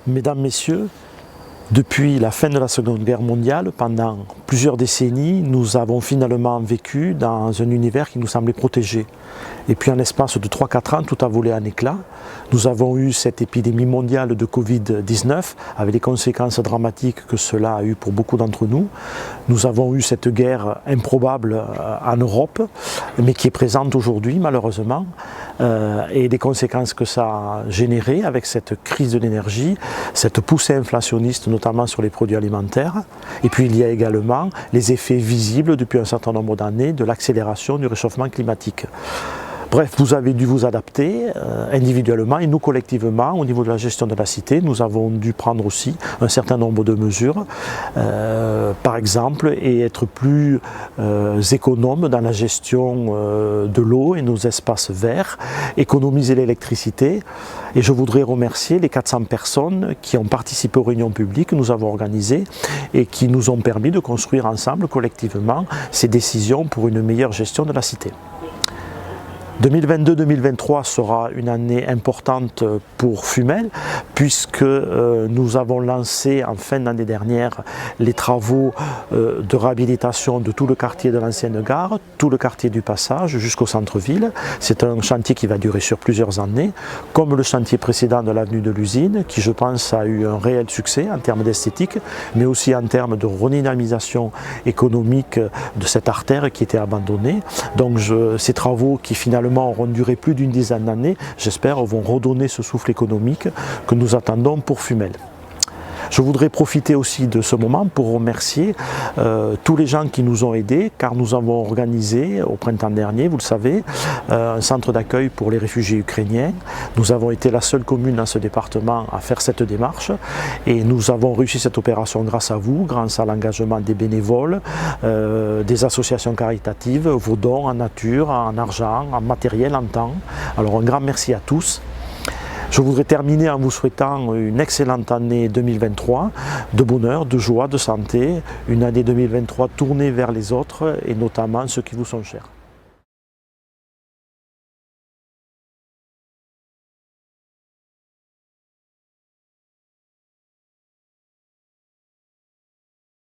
Mesdames, Messieurs, depuis la fin de la Seconde Guerre mondiale, pendant plusieurs décennies, nous avons finalement vécu dans un univers qui nous semblait protégé. Et puis en l'espace de 3-4 ans, tout a volé en éclats. Nous avons eu cette épidémie mondiale de Covid-19, avec les conséquences dramatiques que cela a eu pour beaucoup d'entre nous. Nous avons eu cette guerre improbable en Europe, mais qui est présente aujourd'hui malheureusement, et les conséquences que ça a générées avec cette crise de l'énergie, cette poussée inflationniste notamment sur les produits alimentaires. Et puis il y a également les effets visibles depuis un certain nombre d'années de l'accélération du réchauffement climatique. Bref, vous avez dû vous adapter individuellement et nous collectivement au niveau de la gestion de la cité, nous avons dû prendre aussi un certain nombre de mesures, par exemple, et être plus économes dans la gestion de l'eau et nos espaces verts, économiser l'électricité. Et je voudrais remercier les 400 personnes qui ont participé aux réunions publiques que nous avons organisées et qui nous ont permis de construire ensemble, collectivement, ces décisions pour une meilleure gestion de la cité. 2022-2023 sera une année importante pour Fumel puisque nous avons lancé en fin d'année dernière les travaux de réhabilitation de tout le quartier de l'ancienne gare, tout le quartier du Passage jusqu'au centre-ville. C'est un chantier qui va durer sur plusieurs années, comme le chantier précédent de l'avenue de l'Usine qui je pense a eu un réel succès en termes d'esthétique mais aussi en termes de redynamisation économique de cette artère qui était abandonnée. Donc ces travaux qui finalement auront duré plus d'une dizaine d'années, j'espère, vont redonner ce souffle économique que nous attendons pour Fumel. Je voudrais profiter aussi de ce moment pour remercier tous les gens qui nous ont aidés, car nous avons organisé au printemps dernier, vous le savez, un centre d'accueil pour les réfugiés ukrainiens. Nous avons été la seule commune dans ce département à faire cette démarche et nous avons réussi cette opération grâce à vous, grâce à l'engagement des bénévoles, des associations caritatives, vos dons en nature, en argent, en matériel, en temps. Alors un grand merci à tous. Je voudrais terminer en vous souhaitant une excellente année 2023, de bonheur, de joie, de santé, une année 2023 tournée vers les autres et notamment ceux qui vous sont chers.